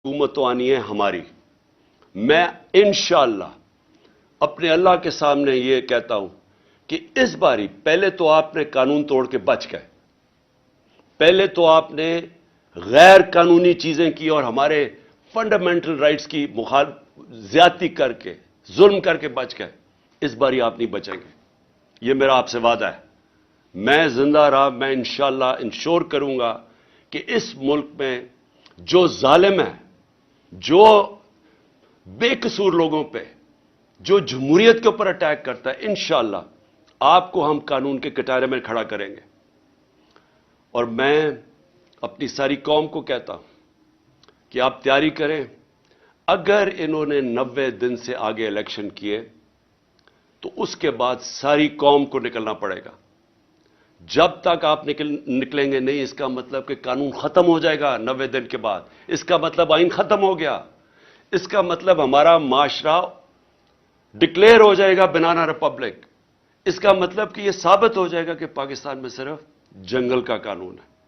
हुकूमत तो आनी है हमारी। मैं इंशाअल्लाह अपने अल्लाह के सामने ये कहता हूं कि इस बारी पहले तो आपने कानून तोड़ के बच गए, पहले तो आपने गैर कानूनी चीजें की और हमारे फंडामेंटल राइट्स की ज्यादती करके जुल्म करके बच गए। इस बारी आप नहीं बचेंगे, यह मेरा आपसे वादा है। मैं जिंदा रहा, मैं इंशाअल्लाह इंश्योर करूंगा कि इस मुल्क में जो जालिम है, जो बेकसूर लोगों पे, जो जमहूरियत के ऊपर अटैक करता है, इंशाअल्लाह आपको हम कानून के कटारे में खड़ा करेंगे। और मैं अपनी सारी कौम को कहता हूं कि आप तैयारी करें। अगर इन्होंने 90 दिन से आगे इलेक्शन किए तो उसके बाद सारी कौम को निकलना पड़ेगा। जब तक आप निकलेंगे नहीं, इसका मतलब कि कानून खत्म हो जाएगा 90 दिन के बाद। इसका मतलब आइन खत्म हो गया, इसका मतलब हमारा माशरा डिक्लेयर हो जाएगा बनाना रिपब्लिक। इसका मतलब कि यह साबित हो जाएगा कि पाकिस्तान में सिर्फ जंगल का कानून है।